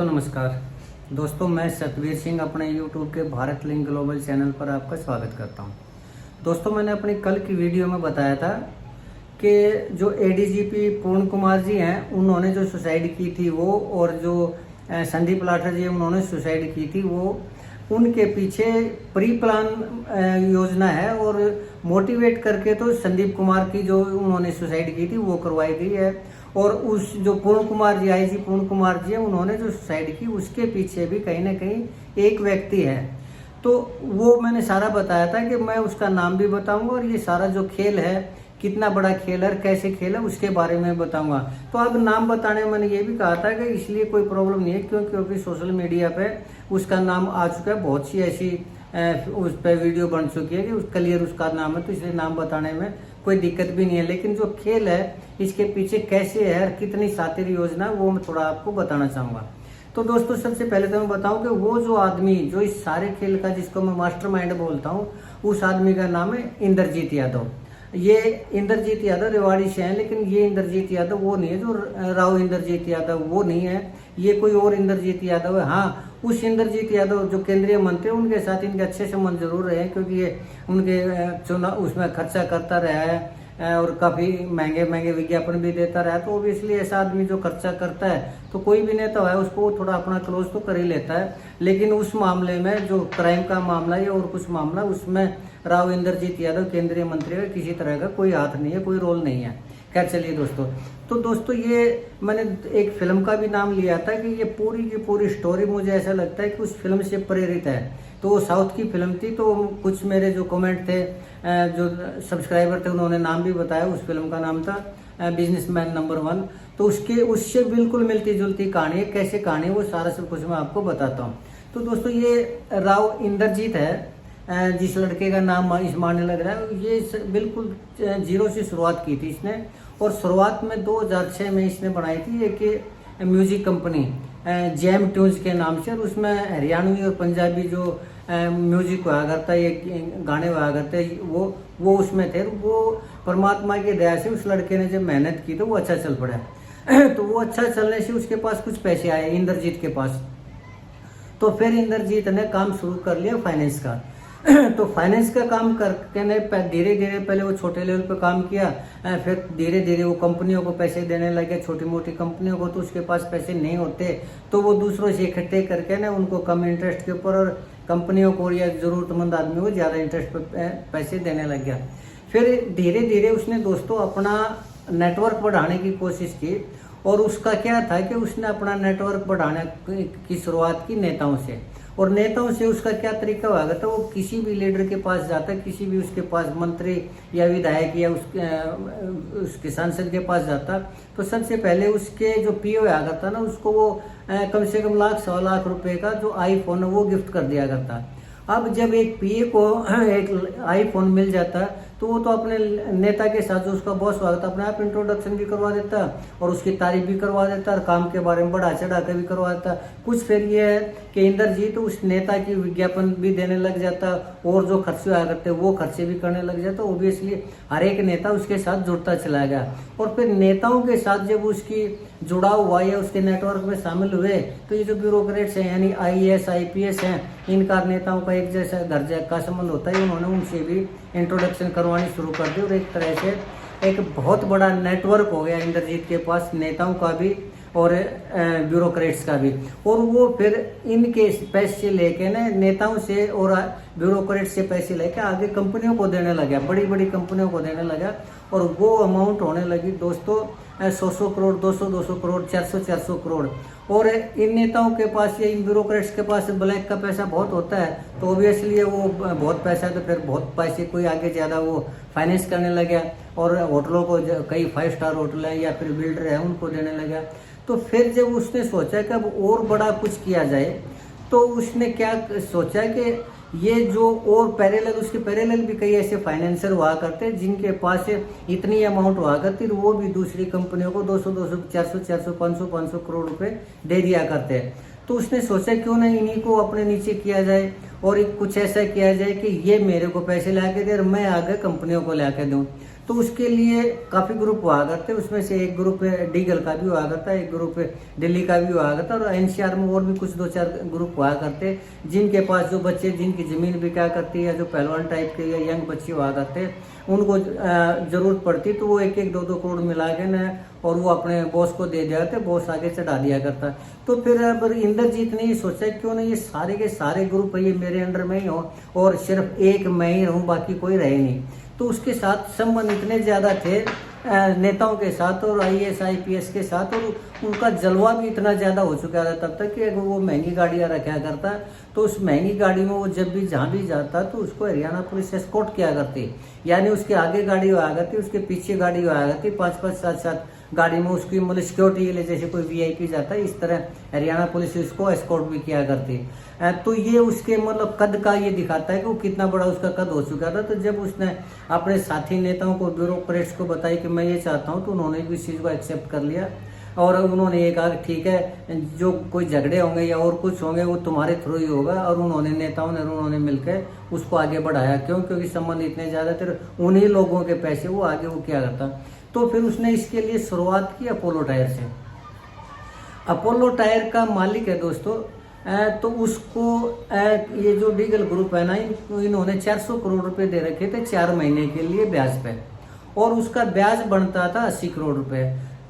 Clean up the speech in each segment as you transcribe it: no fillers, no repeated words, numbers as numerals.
दोस्तों नमस्कार। दोस्तों मैं सतवीर सिंह अपने YouTube के भारत लिंक ग्लोबल चैनल पर आपका स्वागत करता हूं। दोस्तों मैंने अपनी कल की वीडियो में बताया था कि जो ADGP पूर्ण कुमार जी हैं उन्होंने जो सुसाइड की थी वो, और जो संदीप लाठर जी उन्होंने सुसाइड की थी वो, उनके पीछे प्री प्लान योजना है और मोटिवेट करके तो संदीप कुमार की जो उन्होंने सुसाइड की थी वो करवाई गई है। और उस जो पूर्ण कुमार जी आई जी पूर्ण कुमार जी है उन्होंने जो सुसाइड की उसके पीछे भी कहीं ना कहीं एक व्यक्ति है। तो वो मैंने सारा बताया था कि मैं उसका नाम भी बताऊंगा और ये सारा जो खेल है कितना बड़ा खेल है, कैसे खेल है उसके बारे में बताऊंगा। तो अब नाम बताने में मैंने ये भी कहा था कि इसलिए कोई प्रॉब्लम नहीं है क्योंकि सोशल मीडिया पे उसका नाम आ चुका है, बहुत सी ऐसी उस पर वीडियो बन चुकी है कि क्लियर उसका नाम है, तो इसलिए नाम बताने में कोई दिक्कत भी नहीं है। लेकिन जो खेल है इसके पीछे कैसे है, कितनी शातिर योजना है वो मैं थोड़ा आपको बताना चाहूंगा। तो दोस्तों सबसे पहले तो मैं बताऊं कि वो जो आदमी जो इस सारे खेल का जिसको मैं मास्टरमाइंड बोलता हूं उस आदमी का नाम है इंद्रजीत यादव। ये इंद्रजीत यादव रेवाड़ी से हैं, लेकिन ये इंद्रजीत यादव वो नहीं है जो राव इंद्रजीत यादव, वो नहीं है, ये कोई और इंद्रजीत यादव है। हाँ, उस इंद्रजीत यादव जो केंद्रीय मंत्री उनके साथ इनके अच्छे संबंध जरूर रहे क्योंकि ये उनके चुनाव उसमें खर्चा करता रहा है और काफी महंगे महंगे विज्ञापन भी देता रहा है। तो ऑब्वियसली ऐसा आदमी जो खर्चा करता है तो कोई भी नेता है उसको थोड़ा अपना क्लोज तो कर ही लेता है। लेकिन उस मामले में जो क्राइम का मामला है और कुछ मामला उसमें राव इंद्रजीत यादव केंद्रीय मंत्री का किसी तरह का कोई हाथ नहीं है, कोई रोल नहीं है। खैर चलिए दोस्तों, तो दोस्तों ये मैंने एक फिल्म का भी नाम लिया था कि ये पूरी की पूरी स्टोरी मुझे ऐसा लगता है कि उस फिल्म से प्रेरित है। तो वो साउथ की फिल्म थी, तो कुछ मेरे जो कमेंट थे जो सब्सक्राइबर थे उन्होंने नाम भी बताया, उस फिल्म का नाम था बिजनेसमैन नंबर 1। तो उससे बिल्कुल मिलती जुलती कहानी है। कैसे कहानी है वो सारा सब कुछ मैं आपको बताता हूँ। तो दोस्तों ये राव इंद्रजीत है जिस लड़के का नाम इस मानने लग रहा है, ये बिल्कुल जीरो से शुरुआत की थी इसने। और शुरुआत में 2006 में इसने बनाई थी एक म्यूजिक कंपनी जैम ट्यून्स के नाम से, और उसमें हरियाणवी और पंजाबी जो म्यूजिक हुआ करता है, ये गाने हुआ करते वो उसमें थे। वो परमात्मा की दया से उस लड़के ने जब मेहनत की तो वो अच्छा चल पड़ा। तो वो अच्छा चलने से उसके पास कुछ पैसे आए इंद्रजीत के पास। तो फिर इंद्रजीत ने काम शुरू कर लिया फाइनेंस का। तो फाइनेंस का काम करके ने धीरे धीरे पहले वो छोटे लेवल पे काम किया, फिर धीरे धीरे वो कंपनियों को पैसे देने लगे, छोटी मोटी कंपनियों को। तो उसके पास पैसे नहीं होते तो वो दूसरों से इकट्ठे करके ना उनको कम इंटरेस्ट के ऊपर, और कंपनियों को या जरूरतमंद आदमी को ज्यादा इंटरेस्ट पे पैसे देने लग गया। फिर धीरे धीरे उसने दोस्तों अपना नेटवर्क बढ़ाने की कोशिश की, और उसका क्या था कि उसने अपना नेटवर्क बढ़ाने की शुरुआत की नेताओं से। और नेताओं से उसका क्या तरीका हुआ था, वो किसी भी लीडर के पास जाता, किसी भी उसके पास मंत्री या विधायक या उसके सांसद के पास जाता, तो सबसे पहले उसके जो पीओ हुआ करता ना उसको वो कम से कम लाख 1.25 लाख रुपए का जो आईफोन है वो गिफ्ट कर दिया करता। अब जब एक पीए को एक आईफोन मिल जाता तो वो तो अपने नेता के साथ जो उसका बॉस हुआ था अपने आप इंट्रोडक्शन भी करवा देता और उसकी तारीफ भी करवा देता और काम के बारे में बढ़ा चढ़ा कर भी करवा देता। कुछ फिर ये है कि इंद्रजीत तो उस नेता की विज्ञापन भी देने लग जाता और जो खर्चे आया करते वो खर्चे भी करने लग जाता। ऑब्वियसली हर एक नेता उसके साथ जुड़ता चला गया। और फिर नेताओं के साथ जब उसकी जुड़ाव हुआ या उसके नेटवर्क में शामिल हुए तो ये जो ब्यूरोक्रेट्स हैं यानी IAS IPS हैं, इनका नेताओं का एक जैसा घर का संबंध होता है, उन्होंने उनसे भी इंट्रोडक्शन करवानी शुरू कर दी। और एक तरह से एक बहुत बड़ा नेटवर्क हो गया इंद्रजीत के पास, नेताओं का भी और ब्यूरोक्रेट्स का भी। और वो फिर इनके पैसे लेके ना नेताओं से और ब्यूरोक्रेट्स से पैसे लेके आगे कंपनियों को देने लगा, बड़ी बड़ी कंपनियों को देने लगा। और वो अमाउंट होने लगी दोस्तों 100 करोड़, 200 करोड़, 400 करोड़। और इन नेताओं के पास या इन ब्यूरोक्रेट्स के पास ब्लैक का पैसा बहुत होता है, तो ऑब्वियसली वो बहुत पैसा है तो फिर बहुत पैसे कोई आगे ज़्यादा वो फाइनेंस करने लगा और होटलों को कई 5 स्टार होटल है या फिर बिल्डर है उनको देने लगा। तो फिर जब उसने सोचा कि अब और बड़ा कुछ किया जाए तो उसने क्या सोचा कि ये जो और पैरेलल उसके पैरेलल भी कई ऐसे फाइनेंसर हुआ करते जिनके पास इतनी अमाउंट हुआ करती, वो भी दूसरी कंपनियों को 200 400 500 करोड़ रुपए दे दिया करते हैं। तो उसने सोचा क्यों ना इन्हीं को अपने नीचे किया जाए और कुछ ऐसा किया जाए कि ये मेरे को पैसे ला के दे और मैं आगे कंपनियों को ला के दूँ। तो उसके लिए काफ़ी ग्रुप हुआ करते, उसमें से एक ग्रुप डीगल का भी हुआ करता, एक ग्रुप दिल्ली का भी हुआ करता, और एनसीआर में और भी कुछ 2-4 ग्रुप हुआ करते, जिनके पास जो बच्चे जिनकी ज़मीन भी क्या करती है, जो पहलवान टाइप के या यंग बच्चे हुआ करते, उनको ज़रूरत पड़ती तो वो 1-1, 2-2 करोड़ मिला के न और वो अपने बॉस को दे दिया करते, बॉस आगे चढ़ा दिया करता। तो फिर अब इंद्रजीत ने ये सोचा क्यों नहीं ये सारे के सारे ग्रुप ये मेरे अंडर में ही हो और सिर्फ एक मैं ही रहूं, बाकी कोई रहे नहीं। तो उसके साथ संबंध इतने ज़्यादा थे नेताओं के साथ और IAS IPS के साथ, और उनका जलवा भी इतना ज़्यादा हो चुका था तब तक कि अगर वो महंगी गाड़ियाँ रखा करता तो उस महंगी गाड़ी में वो जब भी जहाँ भी जाता तो उसको हरियाणा पुलिस एस्कॉर्ट किया करती, यानी उसके आगे गाड़ी हुआ करती, उसके पीछे गाड़ी हुआ करती, 5-5, 7-7 गाड़ी में उसकी मतलब सिक्योरिटी के लिए जैसे कोई VIP जाता है, इस तरह हरियाणा पुलिस उसको एस्कॉर्ट भी किया करती। तो ये उसके मतलब कद का ये दिखाता है कि वो कितना बड़ा उसका कद हो चुका था। तो जब उसने अपने साथी नेताओं को, ब्यूरोक्रेट्स को बताई कि मैं ये चाहता हूँ, तो उन्होंने भी इस चीज़ को एक्सेप्ट कर लिया और उन्होंने ये कहा कि ठीक है, जो कोई झगड़े होंगे या और कुछ होंगे वो तुम्हारे थ्रू ही होगा, और उन्होंने नेताओं ने उन्होंने मिलकर उसको आगे बढ़ाया। क्यों? क्योंकि संबंध इतने ज़्यादा थे, उन्हीं लोगों के पैसे वो आगे वो क्या करता। तो फिर उसने इसके लिए शुरुआत की अपोलो टायर से। अपोलो टायर का मालिक है दोस्तों, तो उसको ये जो डीगल ग्रुप है ना, इन्होंने 400 करोड़ रुपए दे रखे थे 4 महीने के लिए ब्याज पे, और उसका ब्याज बनता था 80 करोड़ रुपए।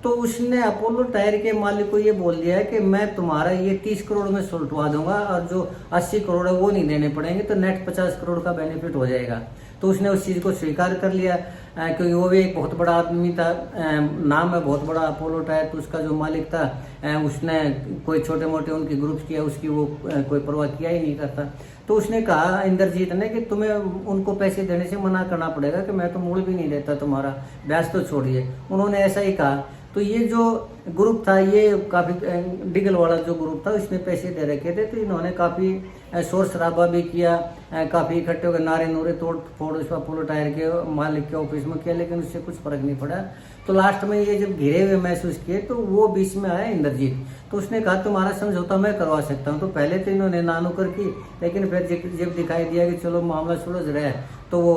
तो उसने अपोलो टायर के मालिक को ये बोल दिया है कि मैं तुम्हारा ये 30 करोड़ में सुलटवा दूंगा और जो 80 करोड़ है वो नहीं देने पड़ेंगे, तो नेट 50 करोड़ का बेनिफिट हो जाएगा। तो उसने उस चीज़ को स्वीकार कर लिया, क्योंकि वो भी एक बहुत बड़ा आदमी था, नाम है बहुत बड़ा अपोलो टायर। तो उसका जो मालिक था उसने कोई छोटे मोटे उनके ग्रुप्स किया, उसकी वो कोई परवाह किया ही नहीं करता। तो उसने कहा इंद्रजीत ने कि तुम्हें उनको पैसे देने से मना करना पड़ेगा, कि मैं तो मूल भी नहीं देता तुम्हारा, ब्याज तो छोड़िए। उन्होंने ऐसा ही कहा। तो ये जो ग्रुप था, ये काफ़ी डीगल वाला जो ग्रुप था, इसने पैसे दे रखे थे। तो इन्होंने काफ़ी शोर शराबा भी किया, काफ़ी इकट्ठे होकर नारे नूरे तोड़ फोड़ उस अपोलो टायर के मालिक के ऑफिस में किया, लेकिन उससे कुछ फर्क नहीं पड़ा। तो लास्ट में ये जब घिरे हुए महसूस किए तो वो बीच में आया इंद्रजीत। तो उसने कहा तुम्हारा समझौता मैं करवा सकता हूँ। तो पहले तो इन्होंने नानुकर की, लेकिन फिर जब दिखाई दिया कि चलो मामला सुलझ रहा है, तो वो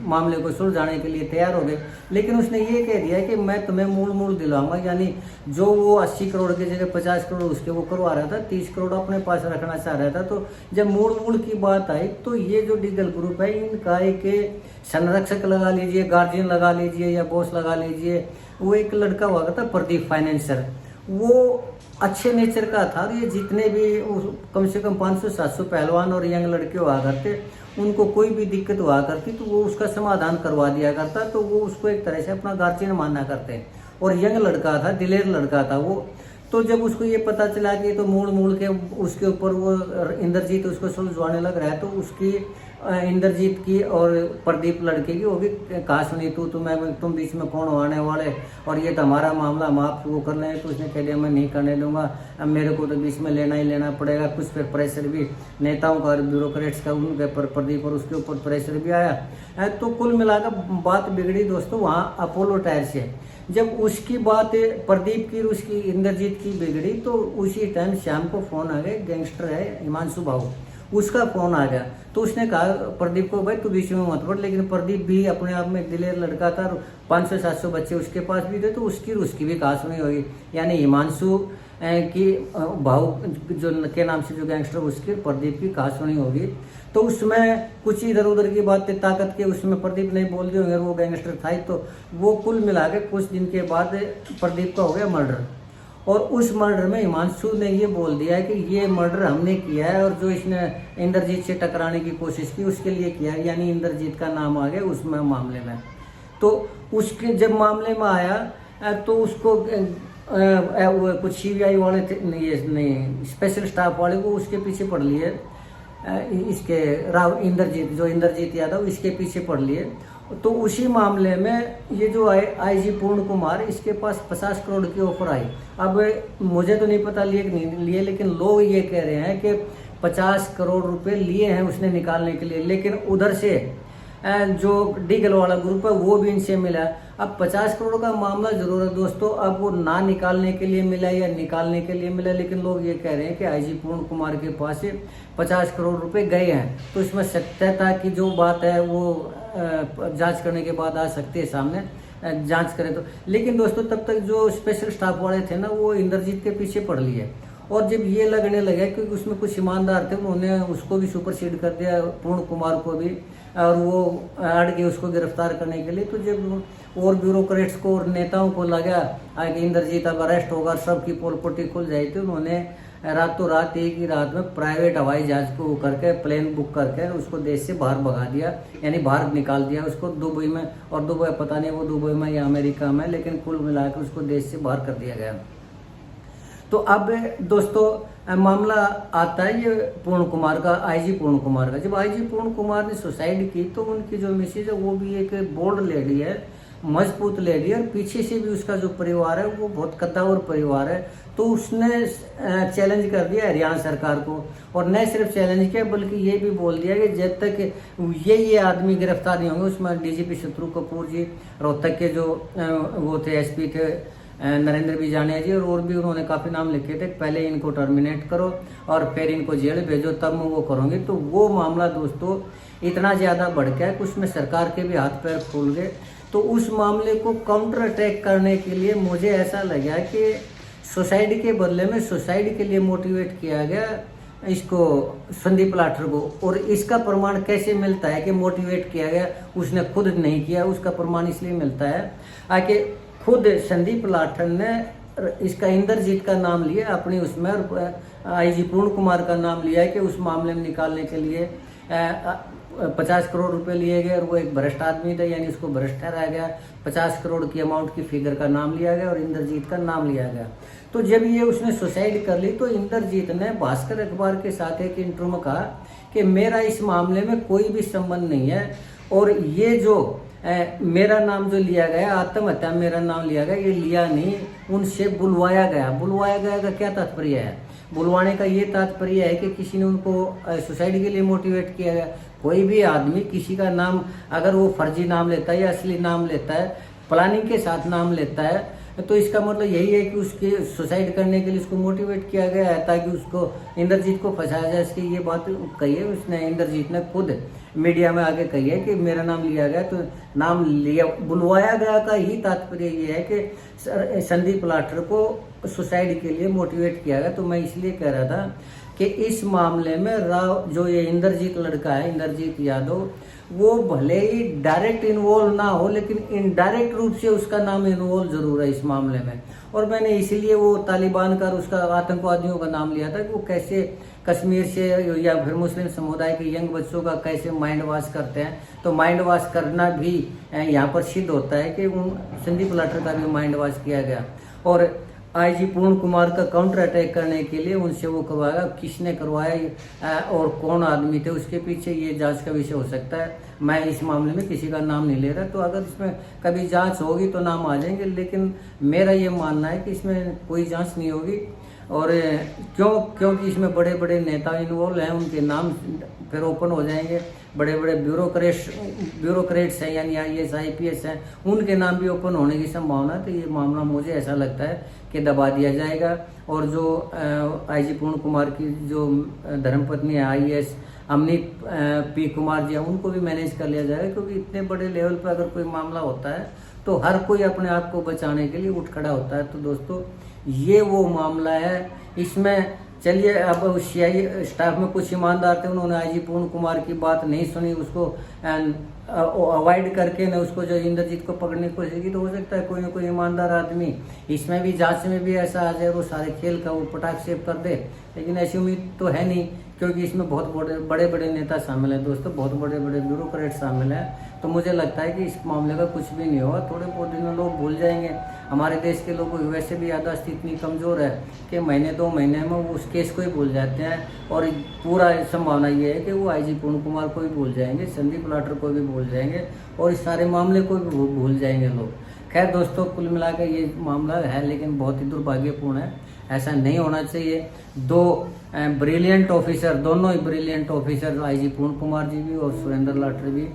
मामले को सुलझाने के लिए तैयार हो गए। लेकिन उसने ये कह दिया कि मैं तुम्हें मूल दिलाऊंगा, यानी जो वो 80 करोड़ की जगह 50 करोड़ उसके वो करवा रहा था, 30 करोड़ अपने पास रखना चाह रहा था। तो जब मूल की बात आई तो ये जो डीगल ग्रुप है, इनका एक संरक्षक लगा लीजिए, गार्जियन लगा लीजिए या बॉस लगा लीजिए, वो एक लड़का हुआ था प्रदीप फाइनेंसर। वो अच्छे नेचर का था। ये जितने भी कम से कम 500-700 पहलवान और यंग लड़के हुआ करते, उनको कोई भी दिक्कत हुआ करती तो वो उसका समाधान करवा दिया करता। तो वो उसको एक तरह से अपना गार्जियन माना करते, और यंग लड़का था, दिलेर लड़का था वो। तो जब उसको ये पता चला कि तो मूल के उसके ऊपर वो इंद्रजीत उसको सुलझवाने लग रहा है, तो उसकी इंद्रजीत की और प्रदीप लड़के की होगी कहा सुनी, तुम बीच में कौन आने वाले, और ये तो हमारा मामला, हम आप वो कर लें। तो उसने कह दिया मैं नहीं करने दूंगा, अब मेरे को तो बीच में लेना ही लेना पड़ेगा। कुछ फिर प्रेशर भी नेताओं का और ब्यूरोक्रेट्स का उनके पर प्रदीप और उसके ऊपर प्रेशर भी आया। तो कुल मिलाकर बात बिगड़ी दोस्तों वहाँ अपोलो टायर से। जब उसकी बात प्रदीप की उसकी इंद्रजीत की बिगड़ी, तो उसी टाइम श्याम को फोन आ गया, गैंगस्टर है हिमांशु बाबू, उसका फोन आ गया। तो उसने कहा प्रदीप को भाई तू बीच में मत पड़। लेकिन प्रदीप भी अपने आप में दिलेर लड़का था, 500-700 बच्चे उसके पास भी थे, तो उसकी भी कहा सुनी होगी। यानी हिमांशु की भाऊ जो के नाम से जो गैंगस्टर, उसकी प्रदीप की कहा सुनी होगी। तो उसमें कुछ इधर उधर की बातें ताकत के उसमें प्रदीप ने बोल दी होंगे, वो गैंगस्टर था ही। तो वो कुल मिला के कुछ दिन के बाद प्रदीप का हो गया मर्डर। और उस मर्डर में हिमांशु ने ये बोल दिया कि ये मर्डर हमने किया है, और जो इसने इंद्रजीत से टकराने की कोशिश की उसके लिए किया है, यानी इंद्रजीत का नाम आ गया उसमें मामले में। तो उसके जब मामले में आया तो उसको कुछ CBI वाले थे, नहीं स्पेशल स्टाफ वाले को उसके पीछे पड़ लिए, इसके राव इंद्रजीत यादव इसके पीछे पड़ लिए। तो उसी मामले में ये जो IG पूर्ण कुमार, इसके पास 50 करोड़ की ऑफर आई। अब मुझे तो नहीं पता लिए कि नहीं लिए, लेकिन लोग ये कह रहे हैं कि 50 करोड़ रुपए लिए हैं उसने निकालने के लिए, लेकिन उधर से जो डीगल वाला ग्रुप है वो भी इनसे मिला। अब 50 करोड़ का मामला जरूर है दोस्तों, अब वो ना निकालने के लिए मिला या निकालने के लिए मिला, लेकिन लोग ये कह रहे हैं कि IG पूर्ण कुमार के पास से 50 करोड़ रुपए गए हैं। तो इसमें सत्यता की जो बात है वो जांच करने के बाद आ सकती है सामने, जांच करें तो। लेकिन दोस्तों तब तक जो स्पेशल स्टाफ वाले थे ना, वो इंद्रजीत के पीछे पड़ लिए, और जब ये लगने लगा क्योंकि उसमें कुछ ईमानदार थे, उन्होंने उसको भी सुपरसीड कर दिया, पूर्ण कुमार को भी, और वो अड़ गए उसको गिरफ्तार करने के लिए। तो जब और ब्यूरोक्रेट्स को और नेताओं को लगा आगे इंद्रजीत अब अरेस्ट होगा, सबकी पोल पट्टी खुल जाएगी, तो उन्होंने रातों रात एक ही रात में प्राइवेट हवाई जहाज को करके, प्लेन बुक करके उसको देश से बाहर भगा दिया, यानी बाहर निकाल दिया उसको दुबई में। और दुबई पता नहीं वो दुबई में या अमेरिका में, लेकिन कुल मिलाकर उसको देश से बाहर कर दिया गया। तो अब दोस्तों मामला आता है ये पूर्ण कुमार का, आईजी पूर्ण कुमार का। जब आईजी पूर्ण कुमार ने सुसाइड की तो उनकी जो मिसेज है वो भी एक बोल्ड लेडी है, मजबूत लेडी है, और पीछे से भी उसका जो परिवार है वो बहुत कद्दावर परिवार है। तो उसने चैलेंज कर दिया हरियाणा सरकार को, और न सिर्फ चैलेंज किया बल्कि ये भी बोल दिया कि जब तक ये आदमी गिरफ्तार नहीं होंगे, उसमें डीजीपी शत्रु कपूर जी, रोहतक के जो वो थे एसपी थे नरेंद्र भी जाने जी, और भी उन्होंने काफ़ी नाम लिखे थे, पहले इनको टर्मिनेट करो और फिर इनको जेल भेजो तब वो करोगे। तो वो मामला दोस्तों इतना ज़्यादा बढ़ गया कि उसमें सरकार के भी हाथ पैर खुल गए। तो उस मामले को काउंटर अटैक करने के लिए मुझे ऐसा लगा कि सुसाइड के बदले में सुसाइड के लिए मोटिवेट किया गया इसको, संदीप लाठर को। और इसका प्रमाण कैसे मिलता है कि मोटिवेट किया गया, उसने खुद नहीं किया, उसका प्रमाण इसलिए मिलता है आके खुद संदीप लाठर ने इसका इंद्रजीत का नाम लिया अपनी उसमें, और आईजी पूर्ण कुमार का नाम लिया है कि उस मामले में निकालने के लिए 50 करोड़ रुपए लिए गए, और वो एक भ्रष्ट आदमी था, यानी उसको भ्रष्ट ठहराया गया। 50 करोड़ की अमाउंट की फिगर का नाम लिया गया और इंद्रजीत का नाम लिया गया। तो जब ये उसने सुसाइड कर ली तो इंद्रजीत ने भास्कर अखबार के साथ एक इंटरव्यू में कहा कि मेरा इस मामले में कोई भी संबंध नहीं है, और ये जो मेरा नाम जो लिया गया, आत्महत्या मेरा नाम लिया गया, ये लिया नहीं, उनसे बुलवाया गया। बुलवाया गया का क्या तात्पर्य है? बुलवाने का ये तात्पर्य है कि किसी ने उनको सुसाइड के लिए मोटिवेट किया गया। कोई भी आदमी किसी का नाम अगर वो फर्जी नाम लेता है या असली नाम लेता है, प्लानिंग के साथ नाम लेता है, तो इसका मतलब यही है कि उसके सुसाइड करने के लिए उसको मोटिवेट किया गया है ताकि उसको इंद्रजीत को फंसाया जाए। इसकी ये बात कही है उसने, इंद्रजीत ने खुद मीडिया में आके कही है कि मेरा नाम लिया गया, तो नाम लिया बुलवाया गया का ही तात्पर्य ये है कि संदीप लाठर को सुसाइड के लिए मोटिवेट किया गया। तो मैं इसलिए कह रहा था कि इस मामले में राव जो ये इंद्रजीत लड़का है, इंद्रजीत यादव, वो भले ही डायरेक्ट इन्वॉल्व ना हो लेकिन इनडायरेक्ट रूप से उसका नाम इन्वॉल्व जरूर है इस मामले में। और मैंने इसीलिए वो तालिबान का और उसका आतंकवादियों का नाम लिया था कि वो कैसे कश्मीर से या फिर मुस्लिम समुदाय के यंग बच्चों का कैसे माइंड वॉश करते हैं। तो माइंड वॉश करना भी यहाँ पर सिद्ध होता है कि संदीप लाठर का भी माइंड वॉश किया गया। और आईजी पूर्ण कुमार का काउंटर अटैक करने के लिए उनसे वो करवाया, किसने करवाया और कौन आदमी थे उसके पीछे, ये जांच का विषय हो सकता है। मैं इस मामले में किसी का नाम नहीं ले रहा, तो अगर इसमें कभी जांच होगी तो नाम आ जाएंगे, लेकिन मेरा ये मानना है कि इसमें कोई जांच नहीं होगी। और क्योंकि इसमें बड़े बड़े नेता इन्वॉल्व हैं, उनके नाम फिर ओपन हो जाएंगे। बड़े बड़े ब्यूरोक्रेट्स हैं, यानी IAS IPS हैं, उनके नाम भी ओपन होने की संभावना है। तो ये मामला मुझे ऐसा लगता है कि दबा दिया जाएगा। और जो आईजी पूर्ण कुमार की जो धर्मपत्नी है IAS अमनीत P कुमार जी, उनको भी मैनेज कर लिया जाएगा, क्योंकि इतने बड़े लेवल पर अगर कोई मामला होता है तो हर कोई अपने आप को बचाने के लिए उठ खड़ा होता है। तो दोस्तों ये वो मामला है। इसमें चलिए अब CI स्टाफ में कुछ ईमानदार थे, उन्होंने आईजी पूर्ण कुमार की बात नहीं सुनी, उसको अवॉइड करके न उसको जो इंद्रजीत को पकड़ने की कोशिश की। तो हो सकता है कोई ना कोई ईमानदार आदमी इसमें भी जांच में भी ऐसा आ जाए, वो सारे खेल का वो पटाख सेव कर दे। लेकिन ऐसी उम्मीद तो है नहीं, क्योंकि इसमें बहुत बड़े बड़े नेता शामिल हैं दोस्तों, बहुत बड़े बड़े ब्यूरोक्रेट शामिल हैं। तो मुझे लगता है कि इस मामले का कुछ भी नहीं होगा, थोड़े बहुत दिन में लोग भूल जाएंगे। हमारे देश के लोगों की वैसे भी याददाश्त इतनी कमज़ोर है कि महीने 2 महीने में वो उस केस को ही भूल जाते हैं। और पूरा संभावना ये है कि वो आईजी पूर्ण कुमार को भी भूल जाएंगे, संदीप लाठर को भी भूल जाएंगे, और इस सारे मामले को भी भूल जाएंगे लोग। खैर दोस्तों, कुल मिलाकर ये मामला है, लेकिन बहुत ही दुर्भाग्यपूर्ण है, ऐसा नहीं होना चाहिए। 2 ब्रिलियंट ऑफिसर, दोनों ही ब्रिलियंट ऑफिसर, आईजी पूर्ण कुमार जी भी और सुरेंद्र लाठर भी,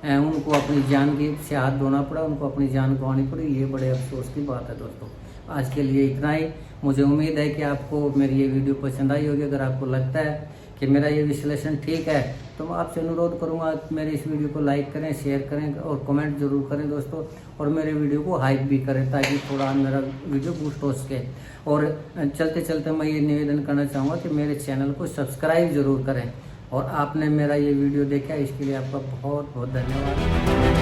उनको अपनी जान की से हाथ धोना पड़ा, उनको अपनी जान गंवानी पड़ी। ये बड़े अफसोस की बात है दोस्तों। आज के लिए इतना ही। मुझे उम्मीद है कि आपको मेरी ये वीडियो पसंद आई होगी। अगर आपको लगता है कि मेरा ये विश्लेषण ठीक है तो मैं आपसे अनुरोध करूंगा आप मेरे इस वीडियो को लाइक करें, शेयर करें और कमेंट जरूर करें दोस्तों, और मेरे वीडियो को हाइप भी करें ताकि थोड़ा मेरा वीडियो बूस्ट हो सके। और चलते चलते मैं ये निवेदन करना चाहूँगा कि मेरे चैनल को सब्सक्राइब जरूर करें। और आपने मेरा ये वीडियो देखा इसके लिए आपका बहुत बहुत धन्यवाद।